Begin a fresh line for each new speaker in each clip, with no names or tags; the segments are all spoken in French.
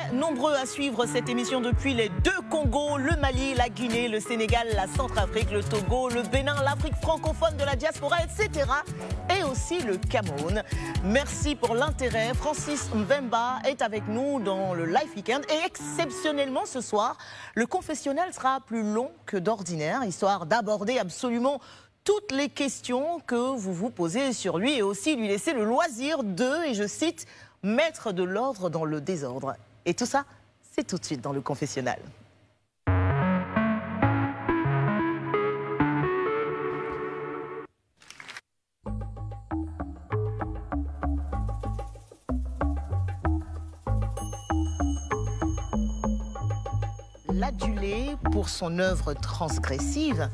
très nombreux à suivre cette émission depuis les deux Congos, le Mali, la Guinée, le Sénégal, la Centrafrique, le Togo, le Bénin, l'Afrique francophone de la diaspora, etc. Et aussi le Cameroun. Merci pour l'intérêt. Francis Mvemba est avec nous dans le Live Weekend. Et exceptionnellement ce soir, le confessionnal sera plus long que d'ordinaire, histoire d'aborder absolument toutes les questions que vous vous posez sur lui et aussi lui laisser le loisir de, et je cite, mettre de l'ordre dans le désordre. Et tout ça, c'est tout de suite dans le confessionnal. L'adulé pour son œuvre transgressive,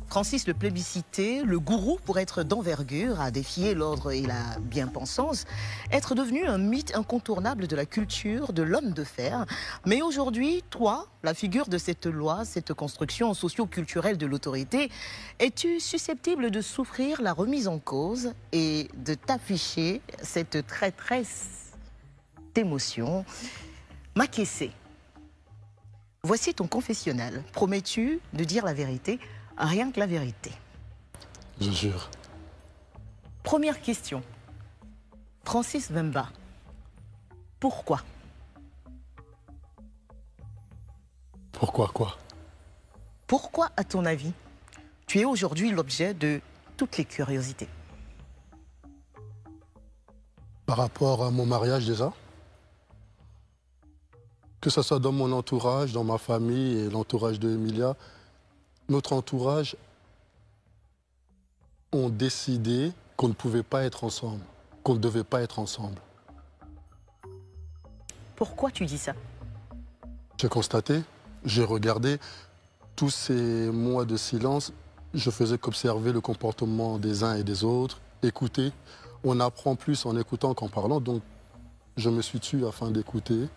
Francis le plébiscité, le gourou pour être d'envergure, à défier l'ordre et la bien-pensance, être devenu un mythe incontournable de la culture, de l'homme de fer. Mais aujourd'hui, toi, la figure de cette loi, cette construction socio-culturelle de l'autorité, es-tu susceptible de souffrir la remise en cause et de t'afficher cette traîtresse d'émotion? Makessé, voici ton confessionnal. Promets-tu de dire la vérité? Rien que la vérité.
Je jure.
Première question. Francis Mvemba, pourquoi?
Pourquoi quoi?
Pourquoi, à ton avis, tu es aujourd'hui l'objet de toutes les curiosités?
Par rapport à mon mariage déjà, que ce soit dans mon entourage, dans ma famille et l'entourage de Emilia, notre entourage ont décidé qu'on ne pouvait pas être ensemble, qu'on ne devait pas être ensemble.
Pourquoi tu dis ça?
J'ai constaté, j'ai regardé tous ces mois de silence, je faisais qu'observer le comportement des uns et des autres, écouter. On apprend plus en écoutant qu'en parlant, donc je me suis tué afin d'écouter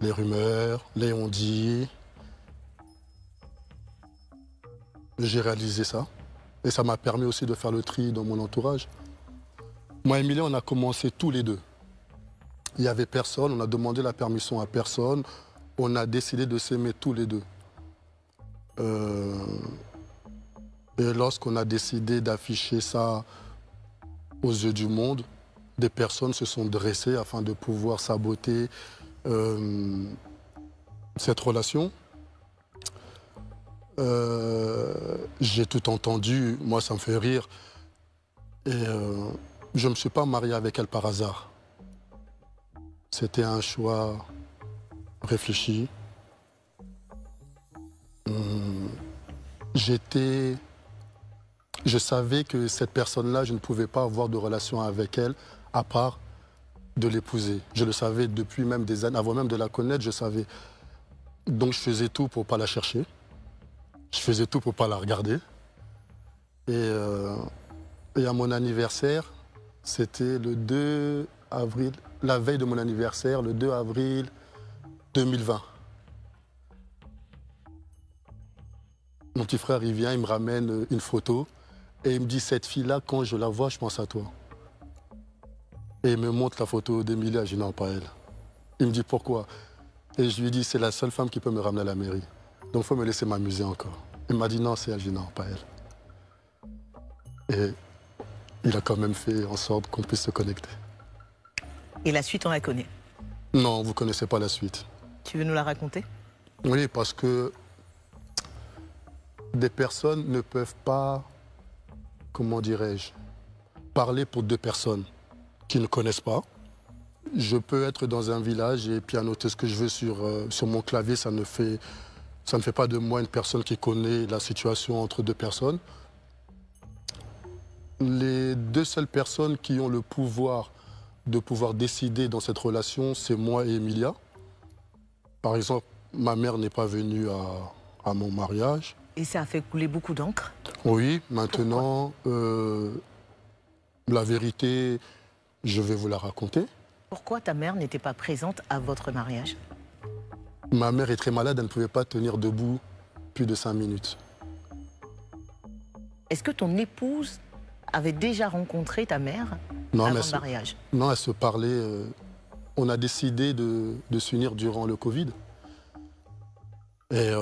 les rumeurs, les on-dit. J'ai réalisé ça et ça m'a permis aussi de faire le tri dans mon entourage. Moi et Emilia, on a commencé tous les deux. Il n'y avait personne, on a demandé la permission à personne. On a décidé de s'aimer tous les deux. Et lorsqu'on a décidé d'afficher ça aux yeux du monde, des personnes se sont dressées afin de pouvoir saboter cette relation. J'ai tout entendu, moi ça me fait rire. Et je ne me suis pas marié avec elle par hasard. C'était un choix réfléchi. Je savais que cette personne-là, je ne pouvais pas avoir de relation avec elle à part de l'épouser. Je le savais depuis même des années, avant même de la connaître, je savais. Donc je faisais tout pour ne pas la chercher. Je faisais tout pour ne pas la regarder. Et à mon anniversaire, c'était le 2 avril, la veille de mon anniversaire, le 2 avril 2020. Mon petit frère, il vient, il me ramène une photo et il me dit, cette fille-là, quand je la vois, je pense à toi. Et il me montre la photo d'Emilia, je dis non, pas elle. Il me dit, pourquoi? Et je lui dis, c'est la seule femme qui peut me ramener à la mairie. Donc il faut me laisser m'amuser encore. Il m'a dit non, c'est elle. Je dis non, pas elle. Et il a quand même fait en sorte qu'on puisse se connecter.
Et la suite, on la connaît?
Non, vous ne connaissez pas la suite.
Tu veux nous la raconter?
Oui, parce que des personnes ne peuvent pas, comment dirais-je, parler pour deux personnes qui ne connaissent pas. Je peux être dans un village et pianoter ce que je veux sur mon clavier, ça ne fait pas de moi une personne qui connaît la situation entre deux personnes. Les deux seules personnes qui ont le pouvoir de pouvoir décider dans cette relation, c'est moi et Emilia. Par exemple, ma mère n'est pas venue à mon mariage.
Et ça a fait couler beaucoup d'encre?
Oui, maintenant, la vérité, je vais vous la raconter.
Pourquoi ta mère n'était pas présente à votre mariage?
Ma mère est très malade, elle ne pouvait pas tenir debout plus de 5 minutes.
Est-ce que ton épouse avait déjà rencontré ta mère avant le mariage?
Non, elle se parlait on a décidé de s'unir durant le Covid. Et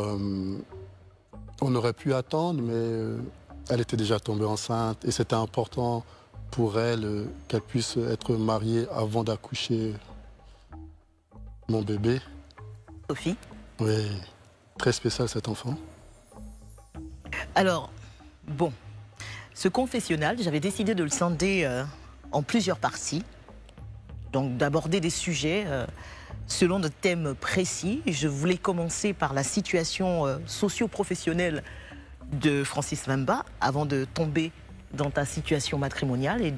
on aurait pu attendre, mais elle était déjà tombée enceinte et c'était important pour elle qu'elle puisse être mariée avant d'accoucher mon bébé.
Sophie?
Oui, très spécial cet enfant.
Alors, bon, ce confessionnal, j'avais décidé de le scinder en plusieurs parties. Donc d'aborder des sujets selon de thèmes précis. Je voulais commencer par la situation socio-professionnelle de Francis Wemba avant de tomber dans ta situation matrimoniale et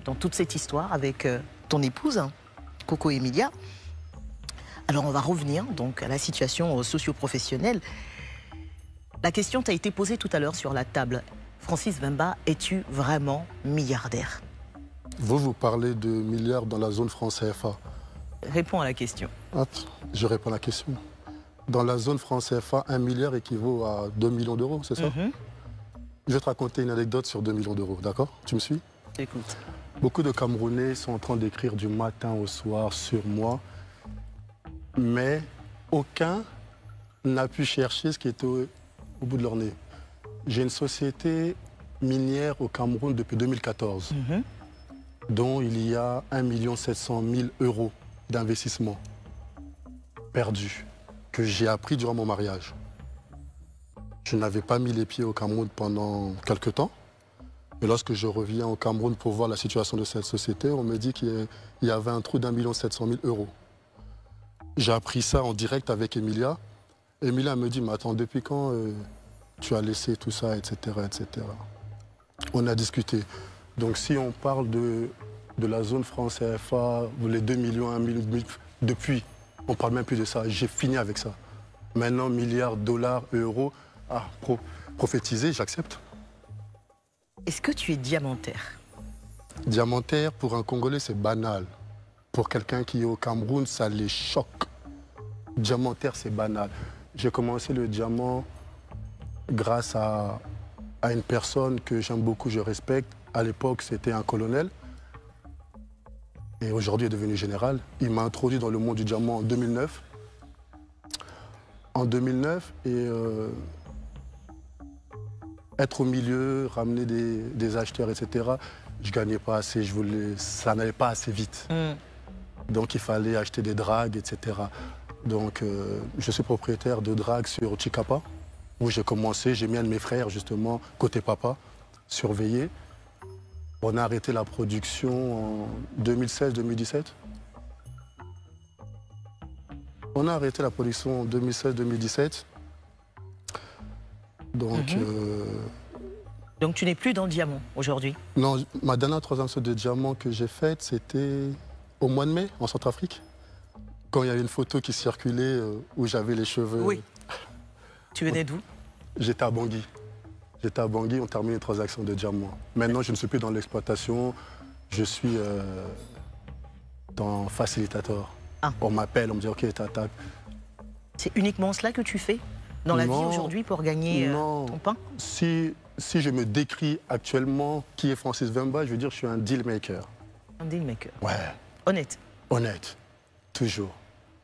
dans toute cette histoire avec ton épouse, hein, Coco Emilia. Alors on va revenir donc à la situation socio-professionnelle. La question t'a été posée tout à l'heure sur la table. Francis Wemba, es-tu vraiment milliardaire?
Vous parlez de milliards dans la zone franc CFA.
Réponds à la question.
Je réponds à la question. Dans la zone franc CFA, 1 milliard équivaut à 2 millions d'euros, c'est ça? Je vais te raconter une anecdote sur 2 millions d'euros, d'accord? Tu me suis?
Écoute.
Beaucoup de Camerounais sont en train d'écrire du matin au soir sur moi, mais aucun n'a pu chercher ce qui était au bout de leur nez. J'ai une société minière au Cameroun depuis 2014, dont il y a 1 700 000 € d'investissement perdu, que j'ai appris durant mon mariage. Je n'avais pas mis les pieds au Cameroun pendant quelques temps. Et lorsque je reviens au Cameroun pour voir la situation de cette société, on me dit qu'il y avait un trou d'1 700 000 €. J'ai appris ça en direct avec Emilia. Emilia me dit, mais attends, depuis quand tu as laissé tout ça, etc., etc. On a discuté. Donc si on parle de la zone franc CFA, les 2 millions, 1 million, depuis, on ne parle même plus de ça. J'ai fini avec ça. Maintenant, milliards, dollars, euros, prophétiser, j'accepte.
Est-ce que tu es diamantaire?
Diamantaire, pour un Congolais, c'est banal. Pour quelqu'un qui est au Cameroun, ça les choque. Diamantaire, c'est banal. J'ai commencé le diamant grâce à une personne que j'aime beaucoup, je respecte. À l'époque, c'était un colonel. Et aujourd'hui, il est devenu général. Il m'a introduit dans le monde du diamant en 2009. En 2009, et être au milieu, ramener des acheteurs, etc., je ne gagnais pas assez, ça n'allait pas assez vite. Donc il fallait acheter des dragues, etc. Donc je suis propriétaire de dragues sur Chikapa, où j'ai commencé, j'ai mis un de mes frères justement, côté papa, surveiller. On a arrêté la production en 2016-2017. On a arrêté la production en 2016-2017. Donc...
Donc tu n'es plus dans le diamant aujourd'hui?
Non, ma dernière transaction de diamant que j'ai faite, c'était au mois de mai, en Centrafrique. Quand il y avait une photo qui circulait où j'avais les cheveux...
Oui. Tu venais d'où?
J'étais à Bangui. J'étais à Bangui, on termine une transaction de diamant. Maintenant, je ne suis plus dans l'exploitation, je suis dans facilitateur. On m'appelle, on me dit « Ok, t'attaques ».
C'est uniquement cela que tu fais dans la vie aujourd'hui pour gagner ton pain?
Si je me décris actuellement qui est Francis Wemba, je veux dire que je suis un deal maker.
Un deal maker?
Ouais.
Honnête?
Honnête, toujours.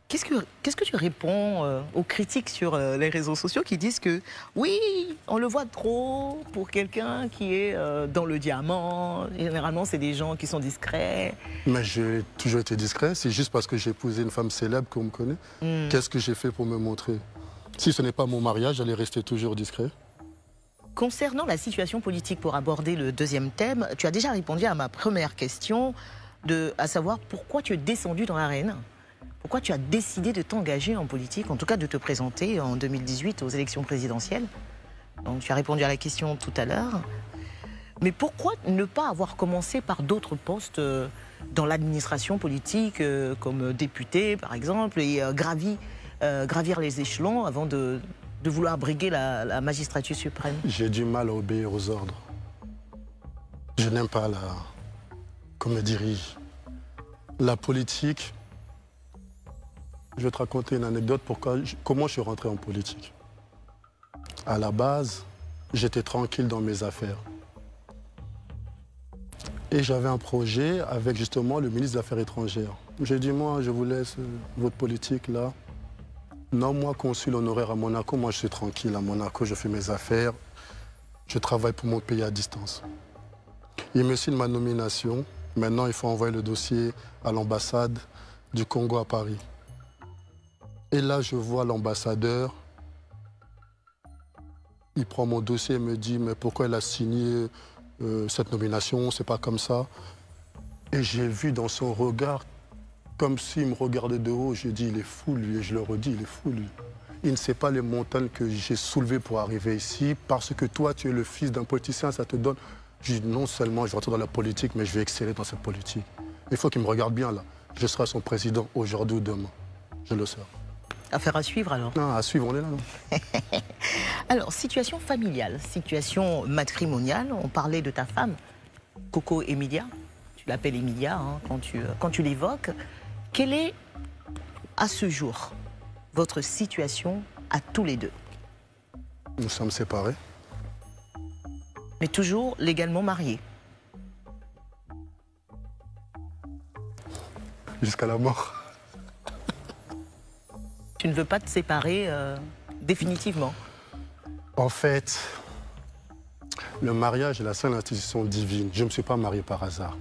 Qu'est-ce que tu réponds aux critiques sur les réseaux sociaux qui disent que oui, on le voit trop pour quelqu'un qui est dans le diamant. Généralement, c'est des gens qui sont discrets.
Mais j'ai toujours été discret. C'est juste parce que j'ai épousé une femme célèbre qu'on me connaît. Qu'est-ce que j'ai fait pour me montrer? Si ce n'est pas mon mariage, j'allais rester toujours discret.
Concernant la situation politique, pour aborder le deuxième thème, tu as déjà répondu à ma première question, à savoir pourquoi tu es descendu dans l'arène. Pourquoi tu as décidé de t'engager en politique, en tout cas de te présenter en 2018 aux élections présidentielles? Donc tu as répondu à la question tout à l'heure. Mais pourquoi ne pas avoir commencé par d'autres postes dans l'administration politique, comme député par exemple, et gravir les échelons avant de vouloir briguer la magistrature suprême? J'ai
du mal à obéir aux ordres. Je n'aime pas qu'on me dirige. La politique... Je vais te raconter une anecdote comment je suis rentré en politique. À la base, j'étais tranquille dans mes affaires. Et j'avais un projet avec justement le ministre des Affaires étrangères. J'ai dit, moi, je vous laisse votre politique là. Non, moi, consul honoraire à Monaco, moi, je suis tranquille à Monaco, je fais mes affaires. Je travaille pour mon pays à distance. Il me signe ma nomination. Maintenant, il faut envoyer le dossier à l'ambassade du Congo à Paris. Et là, je vois l'ambassadeur. Il prend mon dossier et me dit, mais pourquoi il a signé cette nomination? C'est pas comme ça. Et j'ai vu dans son regard, comme s'il me regardait de haut, j'ai dit, il est fou lui. Et je le redis, il est fou lui. Il ne sait pas les montagnes que j'ai soulevées pour arriver ici, parce que toi, tu es le fils d'un politicien, ça te donne... Je dis, non seulement je vais rentrer dans la politique, mais je vais exceller dans cette politique. Il faut qu'il me regarde bien là. Je serai son président aujourd'hui ou demain. Je le serai.
Affaire à suivre alors.
Non, à suivre, on est là. Non.
Alors, situation familiale, situation matrimoniale, on parlait de ta femme, Coco Emilia. Tu l'appelles Emilia hein, quand tu l'évoques. Quelle est, à ce jour, votre situation à tous les deux?
Nous sommes séparés.
Mais toujours légalement mariés?
Jusqu'à la mort.
Tu ne veux pas te séparer définitivement?
En fait, le mariage est la seule institution divine. Je ne me suis pas marié par hasard.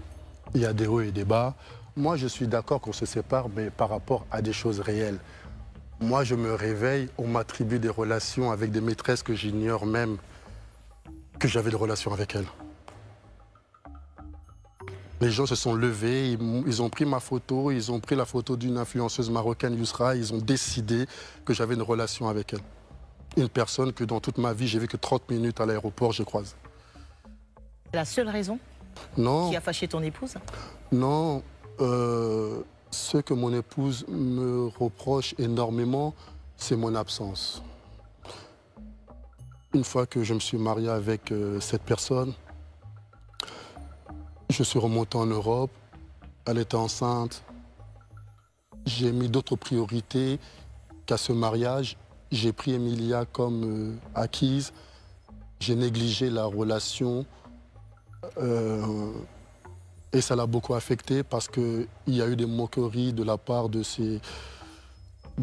Il y a des hauts et des bas. Moi, je suis d'accord qu'on se sépare, mais par rapport à des choses réelles. Moi, je me réveille, on m'attribue des relations avec des maîtresses que j'ignore même que j'avais des relations avec elles. Les gens se sont levés, ils ont pris ma photo, ils ont pris la photo d'une influenceuse marocaine, Yousra, ils ont décidé que j'avais une relation avec elle. Une personne que dans toute ma vie, j'ai vu que 30 minutes à l'aéroport, je croise.
La seule raison
Non.
Qui a fâché ton épouse?
Non. Ce que mon épouse me reproche énormément, c'est mon absence. Une fois que je me suis marié avec cette personne, je suis remonté en Europe, elle était enceinte. J'ai mis d'autres priorités qu'à ce mariage. J'ai pris Emilia comme acquise. J'ai négligé la relation et ça l'a beaucoup affecté parce qu'il y a eu des moqueries de la part de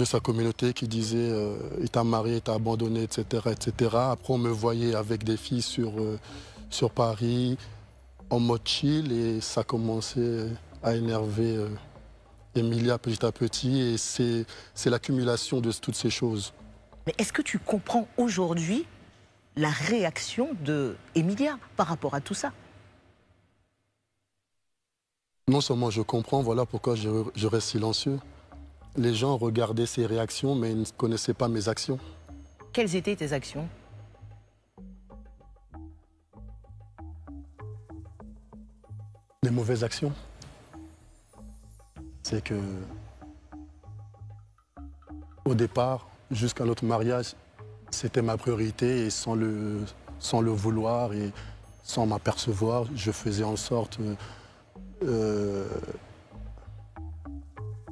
sa communauté qui disait il t'a marié, il t'a abandonné, etc., etc. Après, on me voyait avec des filles sur Paris, en mode chill, et ça commençait à énerver Emilia petit à petit, et c'est l'accumulation de toutes ces choses.
Mais est-ce que tu comprends aujourd'hui la réaction de Emilia par rapport à tout ça?
Non seulement je comprends, voilà pourquoi je reste silencieux. Les gens regardaient ces réactions, mais ils ne connaissaient pas mes actions.
Quelles étaient tes actions?
Les mauvaises actions. C'est que, au départ, jusqu'à notre mariage, c'était ma priorité, et sans le vouloir et sans m'apercevoir, je faisais en sorte de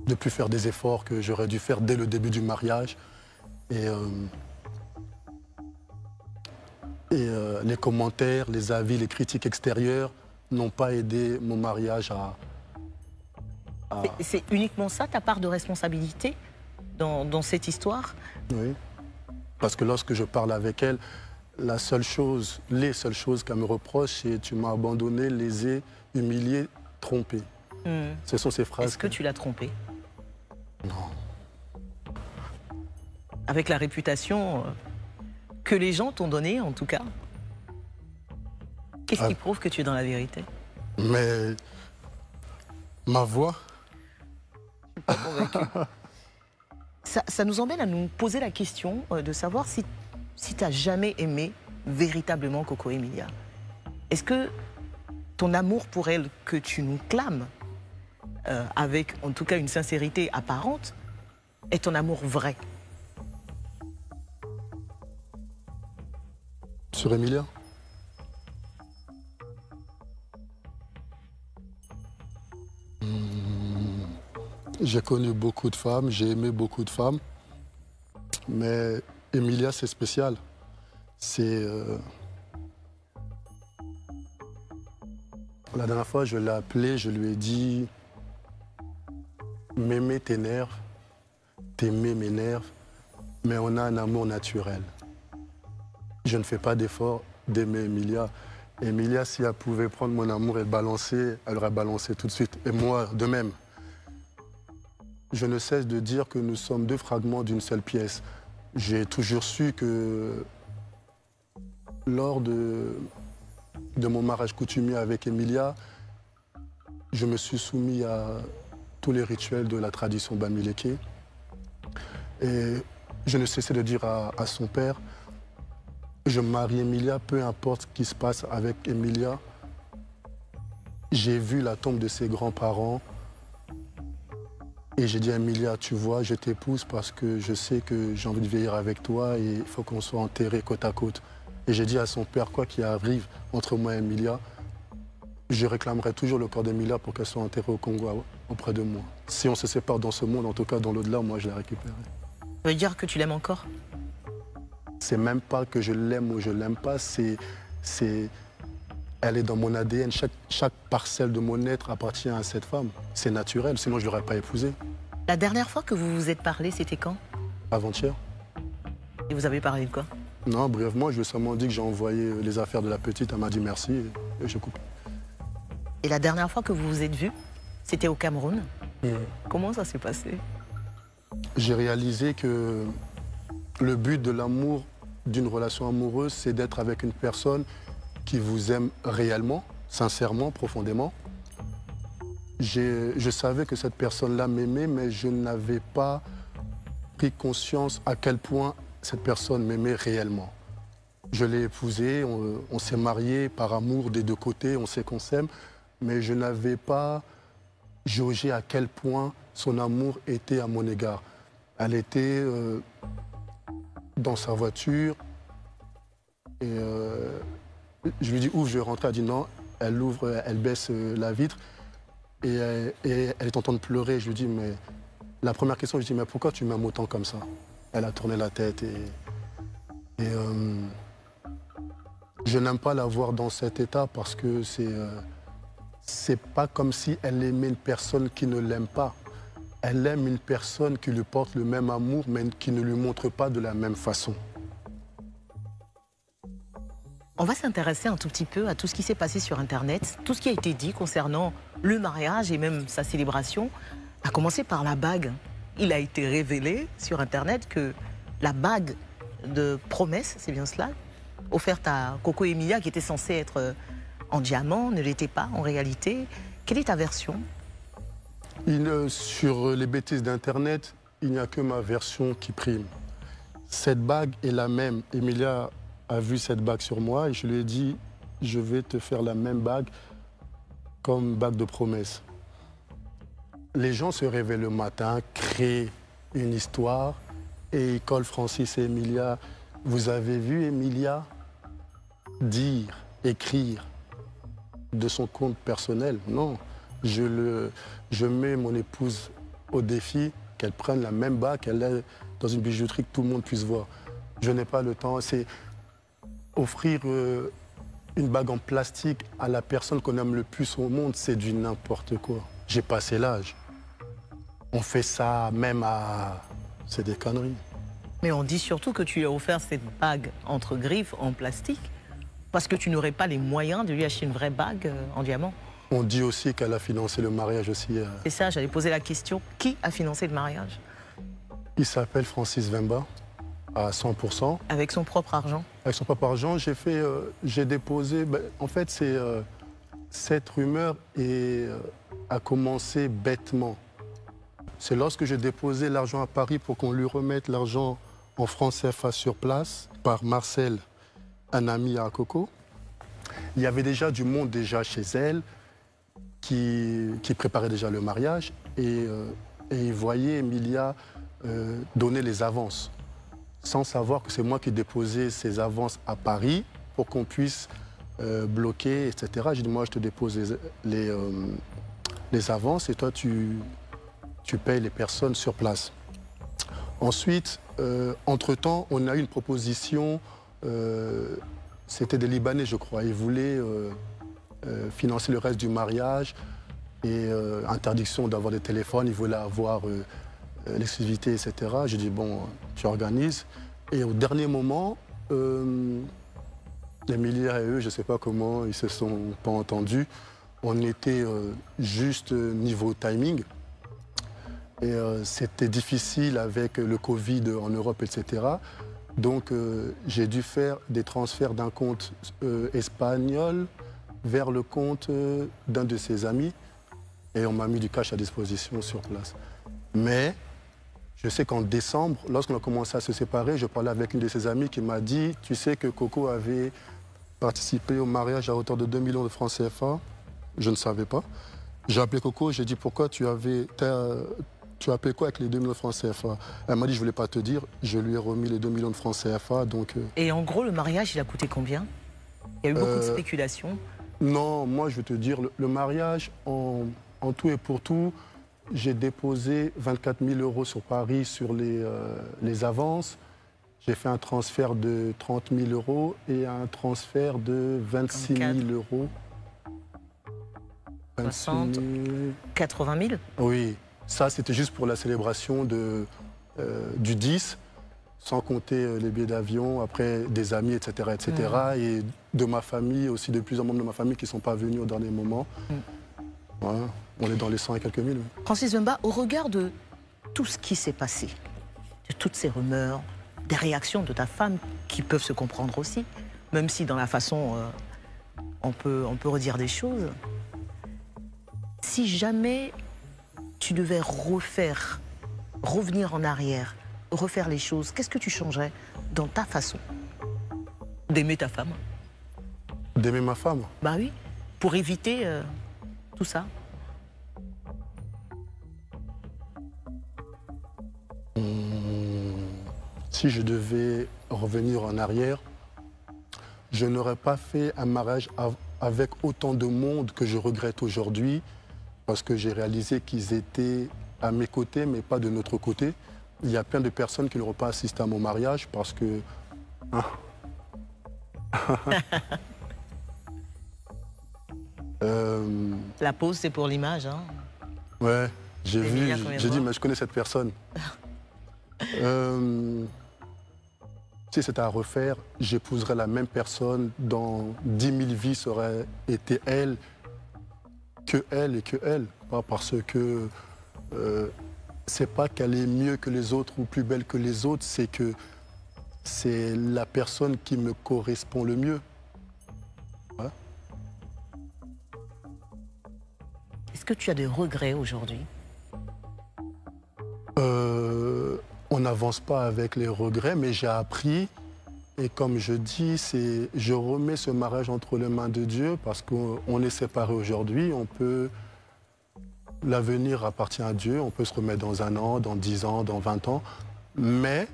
ne plus faire des efforts que j'aurais dû faire dès le début du mariage. Et les commentaires, les avis, les critiques extérieures n'ont pas aidé mon mariage à...
C'est uniquement ça, ta part de responsabilité dans cette histoire?
Oui. Parce que lorsque je parle avec elle, les seules choses qu'elle me reproche, c'est tu m'as abandonné, lésé, humilié, trompé. Ce sont ces phrases.
Est-ce que tu l'as trompée?
Non.
Avec la réputation que les gens t'ont donnée, en tout cas. Qu'est-ce qui prouve que tu es dans la vérité?
Mais ma voix.
Pas convaincu. Ça nous emmène à nous poser la question de savoir si tu n'as jamais aimé véritablement Coco Emilia. Est-ce que ton amour pour elle que tu nous clames, avec en tout cas une sincérité apparente, est ton amour vrai?
Sur Emilia? J'ai connu beaucoup de femmes, j'ai aimé beaucoup de femmes, mais Emilia, c'est spécial. C'est La dernière fois, je l'ai appelé, je lui ai dit m'aimer t'énerve, t'aimer m'énerve, mais on a un amour naturel. Je ne fais pas d'effort d'aimer Emilia. Emilia, si elle pouvait prendre mon amour et le balancer, elle aurait balancé tout de suite. Et moi, de même. Je ne cesse de dire que nous sommes deux fragments d'une seule pièce. J'ai toujours su que lors de mon mariage coutumier avec Emilia, je me suis soumis à tous les rituels de la tradition Bamileke. Et je ne cessais de dire à son père, je marie Emilia, peu importe ce qui se passe avec Emilia. J'ai vu la tombe de ses grands-parents et j'ai dit à Emilia, tu vois, je t'épouse parce que je sais que j'ai envie de vieillir avec toi et il faut qu'on soit enterrés côte à côte. Et j'ai dit à son père, quoi qu'il arrive entre moi et Emilia, je réclamerai toujours le corps d'Emilia pour qu'elle soit enterrée au Congo auprès de moi. Si on se sépare dans ce monde, en tout cas dans l'au-delà, moi je la récupérerai.
Ça veut dire que tu l'aimes encore?
C'est même pas que je l'aime ou je l'aime pas, elle est dans mon ADN. Chaque parcelle de mon être appartient à cette femme. C'est naturel, sinon je ne l'aurais pas épousée.
La dernière fois que vous vous êtes parlé, c'était quand?
Avant-hier.
Et vous avez parlé de quoi?
Non, brièvement, je lui ai seulement dit que j'ai envoyé les affaires de la petite. Elle m'a dit merci et je coupe.
Et la dernière fois que vous vous êtes vus, c'était au Cameroun. Comment ça s'est passé?
J'ai réalisé que le but de l'amour, d'une relation amoureuse, c'est d'être avec une personne qui vous aime réellement, sincèrement, profondément. Je savais que cette personne-là m'aimait, mais je n'avais pas pris conscience à quel point cette personne m'aimait réellement. Je l'ai épousée, on s'est mariés par amour des deux côtés, on sait qu'on s'aime, mais je n'avais pas jaugé à quel point son amour était à mon égard. Elle était dans sa voiture et je lui dis ouvre, je vais rentrer. Elle dit non, elle ouvre, elle baisse la vitre et elle est en train de pleurer. Je lui dis mais la première question, je lui dis mais pourquoi tu m'aimes autant comme ça? Elle a tourné la tête et je n'aime pas la voir dans cet état parce que c'est pas comme si elle aimait une personne qui ne l'aime pas. Elle aime une personne qui lui porte le même amour, mais qui ne lui montre pas de la même façon.
On va s'intéresser un tout petit peu à tout ce qui s'est passé sur Internet, tout ce qui a été dit concernant le mariage et même sa célébration, à commencer par la bague. Il a été révélé sur Internet que la bague de promesse, c'est bien cela, offerte à Coco Emilia, qui était censée être en diamant, ne l'était pas en réalité. Quelle est ta version?
Sur les bêtises d'Internet, il n'y a que ma version qui prime. Cette bague est la même. Emilia a vu cette bague sur moi et je lui ai dit, je vais te faire la même bague comme bague de promesse. Les gens se réveillent le matin, créent une histoire et ils collent Francis et Emilia. Vous avez vu Emilia dire, écrire de son compte personnel? Non. Je mets mon épouse au défi qu'elle prenne la même bague, qu'elle ait dans une bijouterie que tout le monde puisse voir. Je n'ai pas le temps. C'est offrir une bague en plastique à la personne qu'on aime le plus au monde, c'est du n'importe quoi. J'ai passé l'âge. On fait ça même à... C'est des conneries.
Mais on dit surtout que tu lui as offert cette bague entre griffes en plastique parce que tu n'aurais pas les moyens de lui acheter une vraie bague en diamant.
On dit aussi qu'elle a financé le mariage aussi.
C'est ça, j'allais poser la question. Qui a financé le mariage?
Il s'appelle Francis Vemba, à 100%.
Avec son propre argent?
Avec son propre argent, j'ai déposé... en fait, cette rumeur a commencé bêtement. C'est lorsque j'ai déposé l'argent à Paris pour qu'on lui remette l'argent en francs CFA sur place, par Marcel, un ami à Coco. Il y avait déjà du monde déjà chez elle qui préparait déjà le mariage et il voyait Emilia donner les avances, sans savoir que c'est moi qui déposais ces avances à Paris pour qu'on puisse bloquer, etc. J'ai dit, moi, je te dépose les avances et toi, tu payes les personnes sur place. Ensuite, entre-temps, on a eu une proposition, c'était des Libanais, je crois. Ils voulaient financer le reste du mariage et interdiction d'avoir des téléphones. Ils voulaient avoir l'exclusivité, etc. J'ai dit, bon, tu organises. Et au dernier moment, Emilia et eux, je ne sais pas comment, ils se sont pas entendus. On était juste niveau timing. Et c'était difficile avec le Covid en Europe, etc. Donc j'ai dû faire des transferts d'un compte espagnol vers le compte d'un de ses amis. Et on m'a mis du cash à disposition sur place. Mais je sais qu'en décembre, lorsqu'on a commencé à se séparer, je parlais avec une de ses amies qui m'a dit, tu sais que Coco avait participé au mariage à hauteur de 2 millions de francs CFA. Je ne savais pas. J'ai appelé Coco, j'ai dit pourquoi tu as appelé quoi avec les 2 millions de francs CFA? Elle m'a dit je ne voulais pas te dire, je lui ai remis les 2 millions de francs CFA. Donc,
Et en gros, le mariage, il a coûté combien? Il y a eu beaucoup de spéculations.
Non, moi je veux te dire, le mariage, en tout et pour tout, j'ai déposé 24 000 € sur Paris sur les avances. J'ai fait un transfert de 30 000 € et un transfert de 26 000 €.
60, 80 000? Oui,
ça c'était juste pour la célébration du 10, sans compter les billets d'avion, après des amis, etc. etc. Et de ma famille, aussi de plusieurs membres de ma famille qui ne sont pas venus au dernier moment. Voilà, on est dans les 100 et quelques mille.
Francis Mbemba, au regard de tout ce qui s'est passé, de toutes ces rumeurs, des réactions de ta femme qui peuvent se comprendre aussi, même si dans la façon on peut redire des choses. Si jamais tu devais revenir en arrière, refaire les choses, qu'est-ce que tu changerais dans ta façon d'aimer ta femme?
D'aimer ma femme?
Bah oui, pour éviter tout ça.
Si je devais revenir en arrière, je n'aurais pas fait un mariage avec autant de monde que je regrette aujourd'hui, parce que j'ai réalisé qu'ils étaient à mes côtés, mais pas de notre côté. Il y a plein de personnes qui n'auront pas assisté à mon mariage parce que...
La pause, c'est pour l'image, hein?
Ouais, j'ai vu, j'ai dit, mais je connais cette personne. Si c'était à refaire, j'épouserais la même personne dans 10 000 vies, ça aurait été elle, que elle et que elle. Pas parce que c'est pas qu'elle est mieux que les autres ou plus belle que les autres, c'est que c'est la personne qui me correspond le mieux. Ouais.
Est-ce que tu as des regrets aujourd'hui?
On n'avance pas avec les regrets, mais j'ai appris. Et comme je dis, je remets ce mariage entre les mains de Dieu parce qu'on est séparés aujourd'hui. L'avenir appartient à Dieu. On peut se remettre dans 1 an, dans 10 ans, dans 20 ans. Mais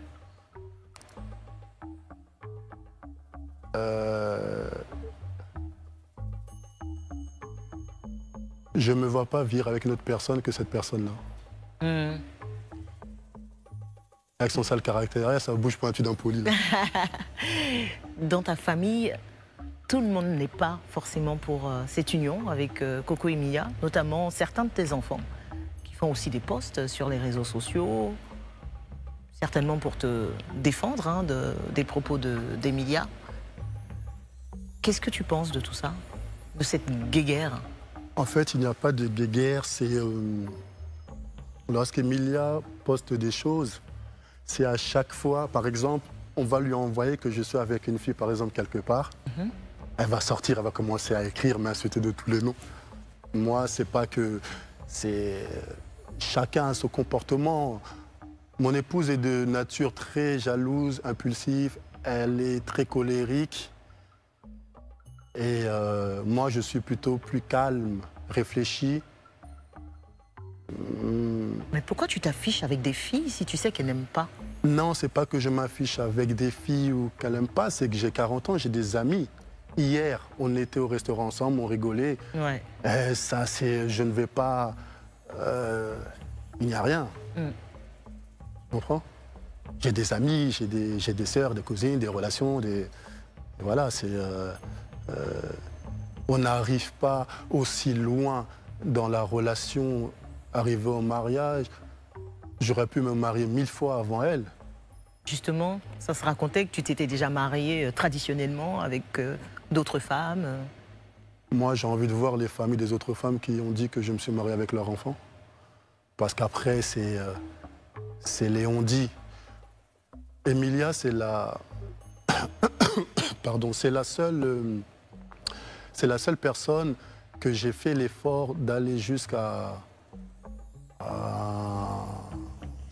je ne me vois pas vivre avec une autre personne que cette personne-là. Avec son sale caractère, ça bouge pointu d'un poli.
Dans ta famille, tout le monde n'est pas forcément pour cette union avec Coco et Emilia, notamment certains de tes enfants qui font aussi des posts sur les réseaux sociaux, certainement pour te défendre hein, des propos d'Emilia. Qu'est-ce que tu penses de tout ça, de cette guéguerre?
En fait, il n'y a pas de guéguerre, c'est lorsqu'Emilia poste des choses, c'est à chaque fois, par exemple, on va lui envoyer que je suis avec une fille, par exemple, quelque part. Elle va sortir, elle va commencer à écrire, m'insulter de tous les noms. Moi, c'est pas que... Chacun a son comportement. Mon épouse est de nature très jalouse, impulsive. Elle est très colérique. Et moi, je suis plutôt plus calme, réfléchi.
Mais pourquoi tu t'affiches avec des filles si tu sais qu'elles n'aiment pas?
Non, c'est pas que je m'affiche avec des filles ou qu'elles n'aiment pas, c'est que j'ai 40 ans, j'ai des amis. Hier, on était au restaurant ensemble, on rigolait.
Ouais.
Ça, c'est... Je ne vais pas... il n'y a rien. Tu comprends? J'ai des amis, j'ai des sœurs, des cousines, des relations, des... Voilà, c'est... on n'arrive pas aussi loin dans la relation, arrivé au mariage. J'aurais pu me marier 1000 fois avant elle.
Justement, ça se racontait que tu t'étais déjà marié traditionnellement avec d'autres femmes.
Moi, j'ai envie de voir les familles des autres femmes qui ont dit que je me suis marié avec leur enfant. Parce qu'après, c'est les on-dit. Emilia, c'est la... Pardon, c'est la seule personne que j'ai fait l'effort d'aller jusqu'à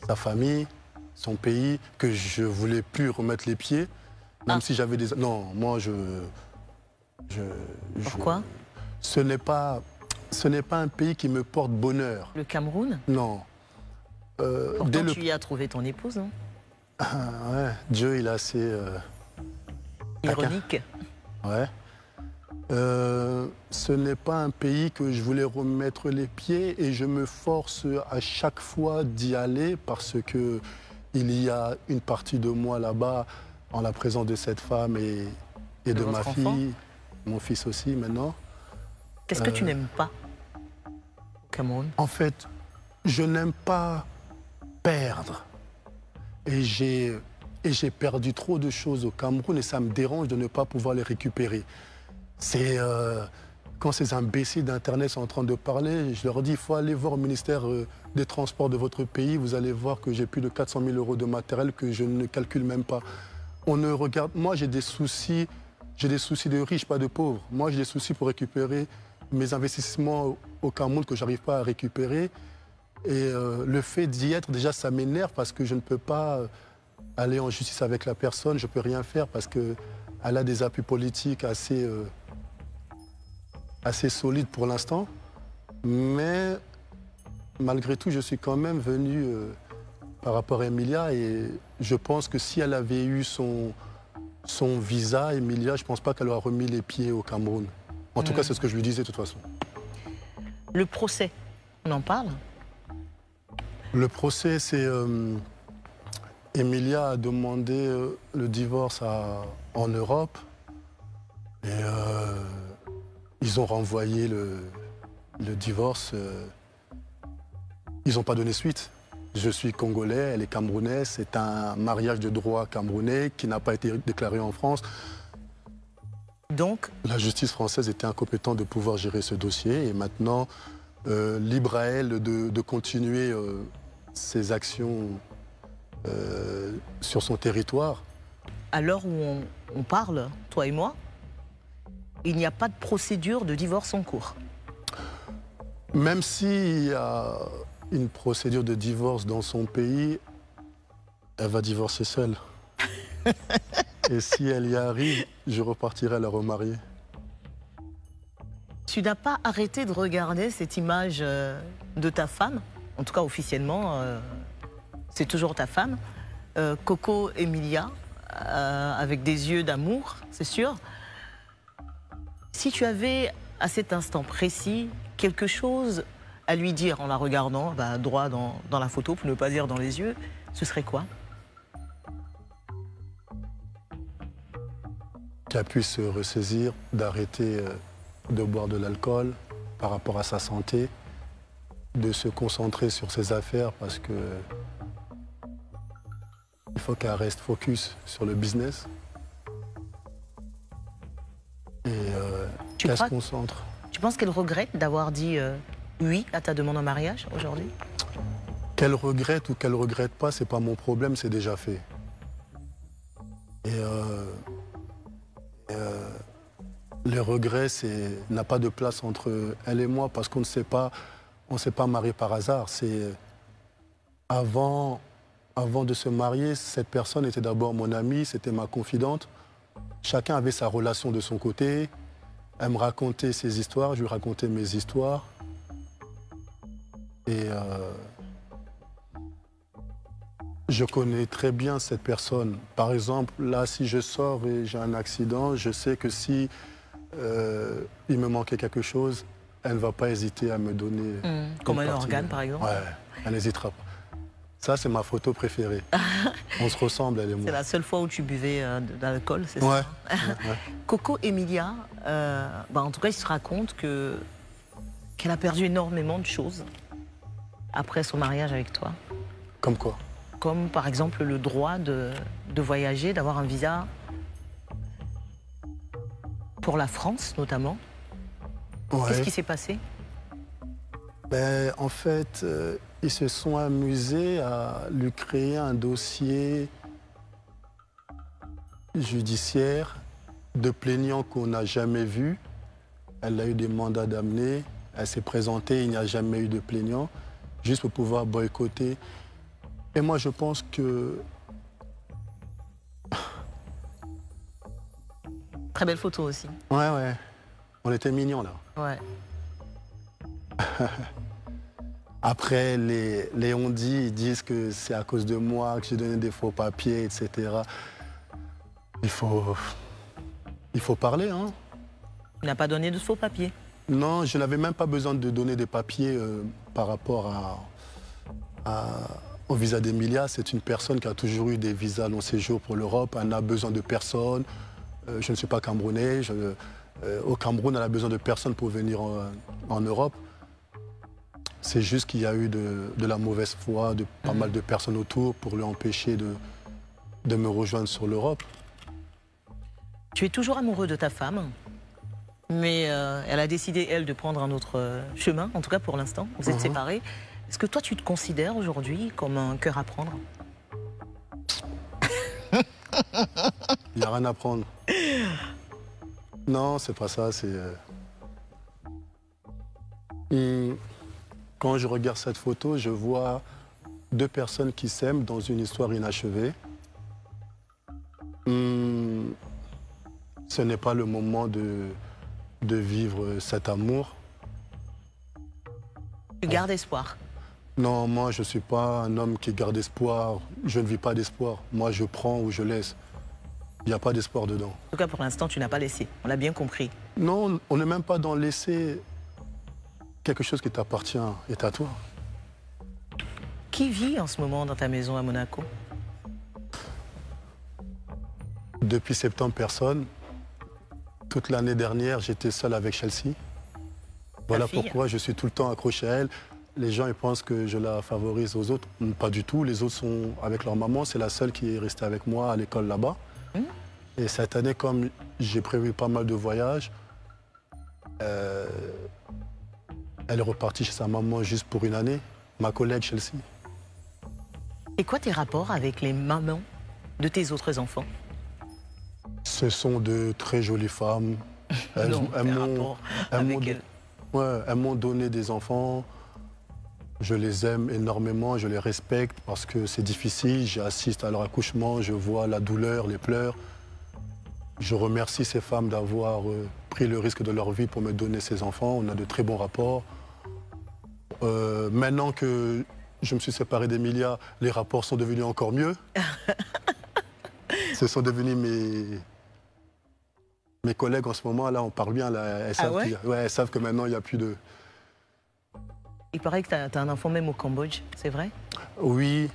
sa famille, son pays, que je voulais plus remettre les pieds, même si j'avais des... Non, moi,
Pourquoi?
Ce n'est pas un pays qui me porte bonheur.
Le Cameroun?
Non.
Pourtant, tu y as trouvé ton épouse, non?
Ouais, Dieu, il est assez...
ironique.
Ouais. Ce n'est pas un pays que je voulais remettre les pieds et je me force à chaque fois d'y aller parce que il y a une partie de moi là-bas en la présence de cette femme et de ma fille, mon fils aussi maintenant.
Qu'est-ce que tu n'aimes pas au Cameroun?
En fait, je n'aime pas perdre. Et j'ai perdu trop de choses au Cameroun et ça me dérange de ne pas pouvoir les récupérer. C'est quand ces imbéciles d'Internet sont en train de parler, je leur dis il faut aller voir au ministère des Transports de votre pays. Vous allez voir que j'ai plus de 400 000 € de matériel que je ne calcule même pas. On ne regarde. Moi, j'ai des soucis de riches, pas de pauvres. Moi, j'ai des soucis pour récupérer mes investissements au Cameroun que j'arrive pas à récupérer. Et le fait d'y être, déjà, ça m'énerve parce que je ne peux pas aller en justice avec la personne. Je ne peux rien faire parce qu'elle a des appuis politiques assez solides pour l'instant. Mais malgré tout, je suis quand même venu par rapport à Emilia. Et je pense que si elle avait eu son visa, Emilia, je ne pense pas qu'elle aurait remis les pieds au Cameroun. En tout cas, c'est ce que je lui disais de toute façon.
Le procès, on en parle?
Le procès, c'est... Emilia a demandé le divorce en Europe. Et ils ont renvoyé le divorce. Ils n'ont pas donné suite. Je suis congolais, elle est camerounaise. C'est un mariage de droit camerounais qui n'a pas été déclaré en France.
Donc,
la justice française était incompétente de pouvoir gérer ce dossier. Et maintenant, libre à elle de continuer ses actions sur son territoire.
À l'heure où on parle, toi et moi, il n'y a pas de procédure de divorce en cours.
Même s'il y a une procédure de divorce dans son pays, elle va divorcer seule. Et si elle y arrive, je repartirai la remarier.
Tu n'as pas arrêté de regarder cette image de ta femme, en tout cas officiellement, c'est toujours ta femme, Coco Emilia, avec des yeux d'amour, c'est sûr. Si tu avais, à cet instant précis, quelque chose à lui dire en la regardant, droit dans la photo, pour ne pas dire dans les yeux, ce serait quoi?
Qu'elle puisse se ressaisir, d'arrêter de boire de l'alcool par rapport à sa santé, de se concentrer sur ses affaires parce que il faut qu'elle reste focus sur le business et qu'elle se concentre.
Tu penses qu'elle regrette d'avoir dit oui à ta demande en mariage aujourd'hui?
Qu'elle regrette ou qu'elle regrette pas, c'est pas mon problème, c'est déjà fait. Et les regrets, n'a pas de place entre elle et moi parce qu'on ne s'est pas marié par hasard. C'est avant de se marier, cette personne était d'abord mon amie, c'était ma confidente. Chacun avait sa relation de son côté. Elle me racontait ses histoires, je lui racontais mes histoires. Et je connais très bien cette personne. Par exemple, là, si je sors et j'ai un accident, je sais que si il me manquait quelque chose, elle ne va pas hésiter à me donner...
Comme un organe, par exemple?
Ouais, elle n'hésitera pas. Ça, c'est ma photo préférée. On se ressemble, elle et moi.
C'est la seule fois où tu buvais de l'alcool, c'est
Ouais.
ça?
Ouais.
Coco Emilia, en tout cas, il se raconte qu'elle a perdu énormément de choses après son mariage avec toi.
Comme quoi?
Comme par exemple le droit de voyager, d'avoir un visa pour la France notamment.
Ouais.
Qu'est-ce qui s'est passé?
Ben, en fait, ils se sont amusés à lui créer un dossier judiciaire de plaignants qu'on n'a jamais vu. Elle a eu des mandats d'amener, elle s'est présentée, il n'y a jamais eu de plaignant, juste pour pouvoir boycotter. Et moi, je pense que...
Très belle photo aussi.
Ouais, ouais, on était mignons là.
Ouais.
Après, les on-dit, ils disent que c'est à cause de moi que j'ai donné des faux papiers, etc. Il faut parler, hein.
Tu n'as pas donné de faux papiers?
Non, je n'avais même pas besoin de donner des papiers par rapport au visa d'Emilia. C'est une personne qui a toujours eu des visas long séjour pour l'Europe. Elle n'a besoin de personne. Je ne suis pas camerounais. Au Cameroun, elle a besoin de personne pour venir en Europe. C'est juste qu'il y a eu de la mauvaise foi de pas mal de personnes autour pour lui empêcher de me rejoindre sur l'Europe.
Tu es toujours amoureux de ta femme, mais elle a décidé, elle, de prendre un autre chemin, en tout cas pour l'instant. Vous êtes séparés. Est-ce que toi, tu te considères aujourd'hui comme un cœur à prendre?
Il n'y a rien à prendre. Non, c'est pas ça. C'est... Quand je regarde cette photo, je vois deux personnes qui s'aiment dans une histoire inachevée. Ce n'est pas le moment de vivre cet amour.
Tu gardes espoir?
Non, moi, je ne suis pas un homme qui garde espoir. Je ne vis pas d'espoir. Moi, je prends ou je laisse. Il n'y a pas d'espoir dedans.
En tout cas, pour l'instant, tu n'as pas laissé. On l'a bien compris.
Non, on n'est même pas dans laisser. Quelque chose qui t'appartient est à toi.
Qui vit en ce moment dans ta maison à Monaco?
Depuis septembre, personne. Toute l'année dernière, j'étais seul avec Chelsea. Voilà pourquoi je suis tout le temps accroché à elle. Les gens ils pensent que je la favorise aux autres. Pas du tout. Les autres sont avec leur maman. C'est la seule qui est restée avec moi à l'école là-bas. Et cette année, comme j'ai prévu pas mal de voyages, elle est repartie chez sa maman juste pour une année. Ma collègue Chelsea.
Et quoi tes rapports avec les mamans de tes autres enfants?
Ce sont de très jolies femmes. Elles m'ont donné des enfants. Je les aime énormément, je les respecte parce que c'est difficile. J'assiste à leur accouchement, je vois la douleur, les pleurs. Je remercie ces femmes d'avoir pris le risque de leur vie pour me donner ces enfants. On a de très bons rapports. Maintenant que je me suis séparé d'Emilia, les rapports sont devenus encore mieux. Ce sont devenus mes collègues en ce moment. Là, on parle bien. Là, elles savent que maintenant, il n'y a plus de...
Il paraît que tu as un enfant même au Cambodge, c'est vrai?
Oui,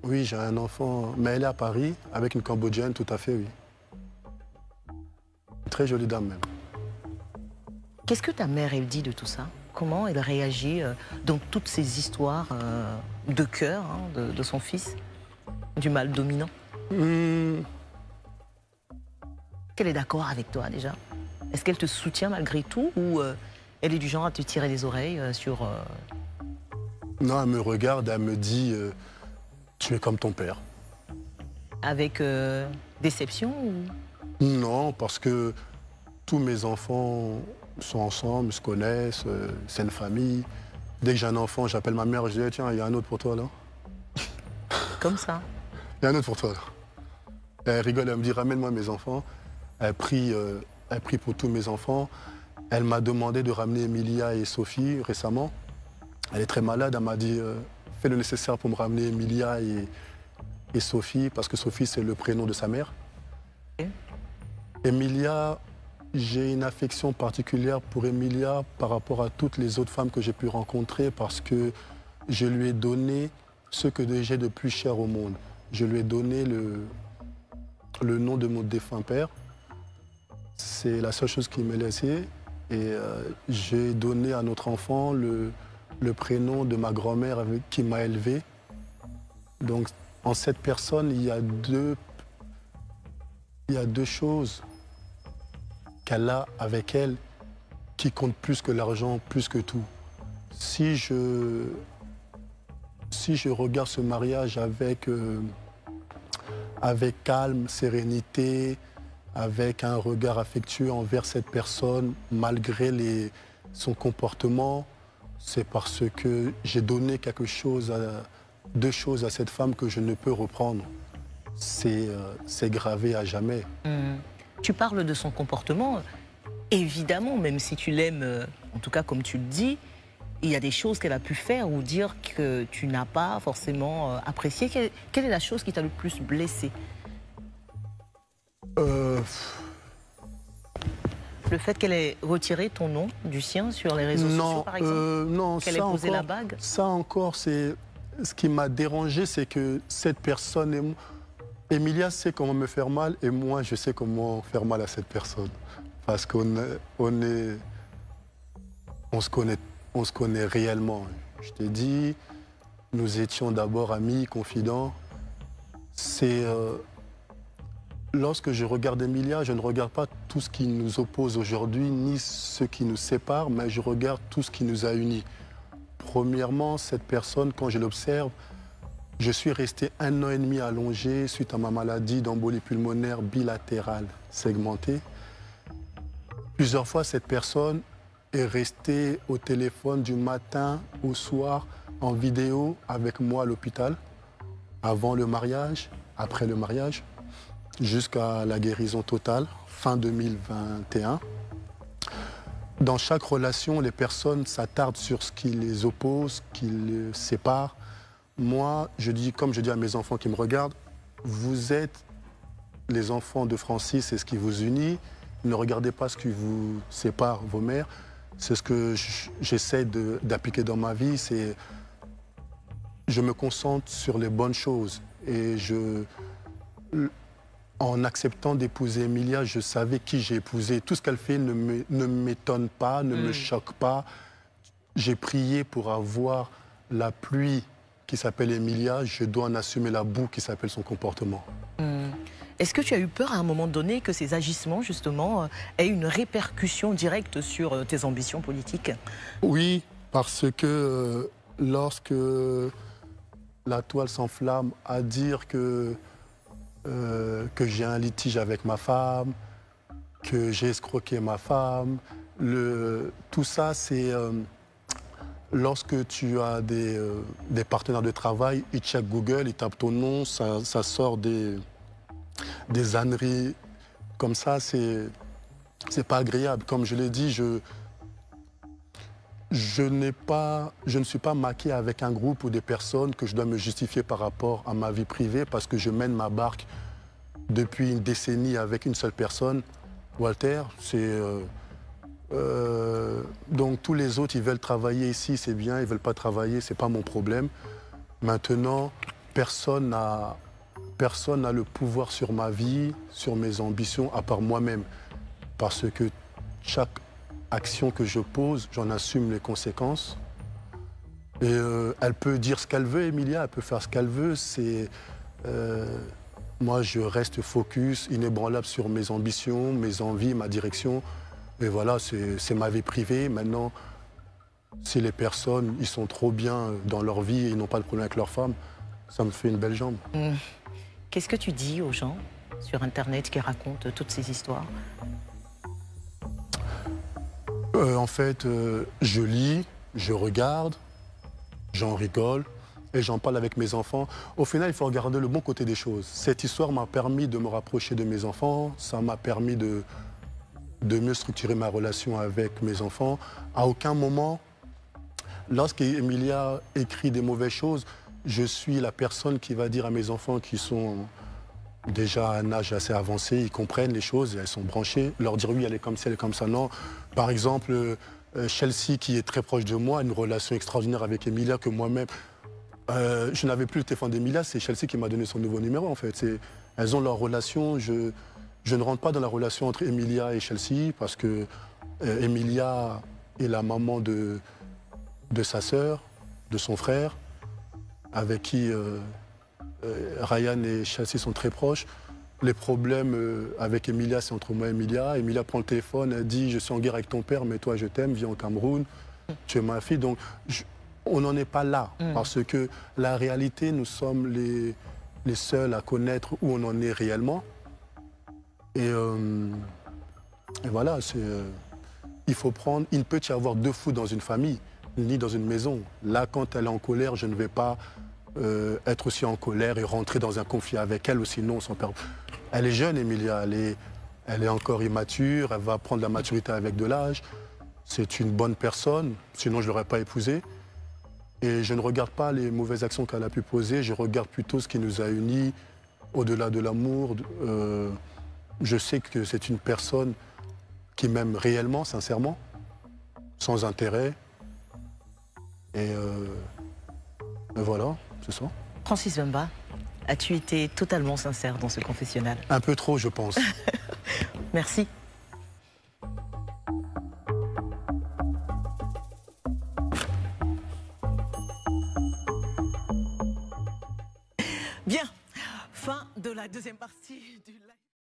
oui, j'ai un enfant. Mais elle est à Paris, avec une Cambodgienne, tout à fait, oui. Une très jolie dame, même.
Qu'est-ce que ta mère, elle dit de tout ça? Comment elle réagit dans toutes ces histoires de cœur de son fils, du mâle dominant? Elle est d'accord avec toi, déjà? Est-ce qu'elle te soutient malgré tout ou elle est du genre à te tirer les oreilles sur...
Non, elle me regarde, elle me dit tu es comme ton père.
Avec déception ou...
Non, parce que tous mes enfants sont ensemble, se connaissent, c'est une famille. Dès que j'ai un enfant, j'appelle ma mère, je dis tiens, il y a un autre pour toi là.
Comme ça?
Il y a un autre pour toi là. Elle rigole, elle me dit ramène-moi mes enfants. Elle prie pour tous mes enfants. Elle m'a demandé de ramener Emilia et Sophie récemment. Elle est très malade, elle m'a dit fais le nécessaire pour me ramener Emilia et Sophie, parce que Sophie c'est le prénom de sa mère. Emilia, j'ai une affection particulière pour Emilia par rapport à toutes les autres femmes que j'ai pu rencontrer parce que je lui ai donné ce que j'ai de plus cher au monde. Je lui ai donné le nom de mon défunt père. C'est la seule chose qu'il m'ait laissé. Et j'ai donné à notre enfant le prénom de ma grand-mère qui m'a élevé. Donc, en cette personne, il y a deux choses qu'elle a avec elle qui comptent plus que l'argent, plus que tout. Si je regarde ce mariage avec calme, sérénité, avec un regard affectueux envers cette personne, malgré son comportement, c'est parce que j'ai donné deux choses à cette femme que je ne peux reprendre. C'est gravé à jamais.
Tu parles de son comportement. Évidemment, même si tu l'aimes, en tout cas comme tu le dis, il y a des choses qu'elle a pu faire ou dire que tu n'as pas forcément apprécié. Quelle est la chose qui t'a le plus blessé? Le fait qu'elle ait retiré ton nom du sien sur les réseaux sociaux, par exemple?
Non,
qu'elle ait posé la bague?
Ça encore, c'est ce qui m'a dérangé, c'est que cette personne, Emilia sait comment me faire mal et moi, je sais comment faire mal à cette personne. Parce qu'on se connaît réellement. Je t'ai dit, nous étions d'abord amis, confidents. Lorsque je regarde Emilia, je ne regarde pas tout ce qui nous oppose aujourd'hui, ni ce qui nous sépare, mais je regarde tout ce qui nous a unis. Premièrement, cette personne, quand je l'observe, je suis resté 1 an et demi allongé suite à ma maladie d'embolie pulmonaire bilatérale segmentée. Plusieurs fois, cette personne est restée au téléphone du matin au soir en vidéo avec moi à l'hôpital, avant le mariage, après le mariage, jusqu'à la guérison totale, fin 2021. Dans chaque relation, les personnes s'attardent sur ce qui les oppose, qui les sépare. Moi, comme je dis à mes enfants qui me regardent, vous êtes les enfants de Francis, c'est ce qui vous unit. Ne regardez pas ce qui vous sépare, vos mères. C'est ce que j'essaie d'appliquer dans ma vie. Je me concentre sur les bonnes choses. Et en acceptant d'épouser Emilia, je savais qui j'ai épousé. Tout ce qu'elle fait ne m'étonne pas, ne me choque pas. J'ai prié pour avoir la pluie qui s'appelle Emilia. Je dois en assumer la boue qui s'appelle son comportement.
Est-ce que tu as eu peur à un moment donné que ces agissements, justement, aient une répercussion directe sur tes ambitions politiques?
Oui, parce que lorsque la toile s'enflamme à dire que j'ai un litige avec ma femme, que j'ai escroqué ma femme, tout ça, c'est lorsque tu as des partenaires de travail, ils checkent Google, ils tapent ton nom, ça sort des âneries comme ça, c'est pas agréable. Comme je l'ai dit, je ne suis pas maqué avec un groupe ou des personnes que je dois me justifier par rapport à ma vie privée parce que je mène ma barque depuis une décennie avec une seule personne, Walter. Donc tous les autres, ils veulent travailler ici, c'est bien, ils ne veulent pas travailler, c'est pas mon problème. Maintenant, personne n'a le pouvoir sur ma vie, sur mes ambitions, à part moi-même. Parce que chaque action que je pose, j'en assume les conséquences. Et elle peut dire ce qu'elle veut, Emilia, elle peut faire ce qu'elle veut. Moi, je reste focus, inébranlable sur mes ambitions, mes envies, ma direction. Et voilà, c'est ma vie privée. Maintenant, si les personnes, ils sont trop bien dans leur vie et ils n'ont pas de problème avec leur femme, ça me fait une belle jambe.
Qu'est-ce que tu dis aux gens sur Internet qui racontent toutes ces histoires?
En fait, je lis, je regarde, j'en rigole et j'en parle avec mes enfants. Au final, il faut regarder le bon côté des choses. Cette histoire m'a permis de me rapprocher de mes enfants, ça m'a permis de mieux structurer ma relation avec mes enfants. À aucun moment, lorsqu'Emilia écrit des mauvaises choses, je suis la personne qui va dire à mes enfants qui sont déjà à un âge assez avancé, ils comprennent les choses, elles sont branchées, leur dire oui, elle est comme ça, elle est comme ça, non. Par exemple, Chelsea, qui est très proche de moi, a une relation extraordinaire avec Emilia que moi-même, Je n'avais plus le téléphone d'Emilia, c'est Chelsea qui m'a donné son nouveau numéro en fait. Elles ont leur relation, je ne rentre pas dans la relation entre Emilia et Chelsea parce que Emilia est la maman de sa sœur, de son frère, avec qui Ryan et Chelsea sont très proches. Les problèmes avec Emilia, c'est entre moi et Emilia. Emilia prend le téléphone, elle dit « Je suis en guerre avec ton père, mais toi je t'aime, viens au Cameroun, tu es ma fille ». Donc on n'en est pas là, parce que la réalité, nous sommes les seuls à connaître où on en est réellement. Et voilà, il faut prendre, il ne peut y avoir deux fous dans une famille, ni dans une maison. Là, quand elle est en colère, je ne vais pas être aussi en colère et rentrer dans un conflit avec elle, ou sinon son père. Elle est jeune, Emilia, elle est encore immature, elle va prendre la maturité avec de l'âge. C'est une bonne personne, sinon je ne l'aurais pas épousée. Et je ne regarde pas les mauvaises actions qu'elle a pu poser, je regarde plutôt ce qui nous a unis, au-delà de l'amour. Je sais que c'est une personne qui m'aime réellement, sincèrement, sans intérêt. Et voilà, c'est ça.
Francis Wemba, as-tu été totalement sincère dans ce confessionnal?
Un peu trop, je pense.
Merci. Bien, fin de la deuxième partie du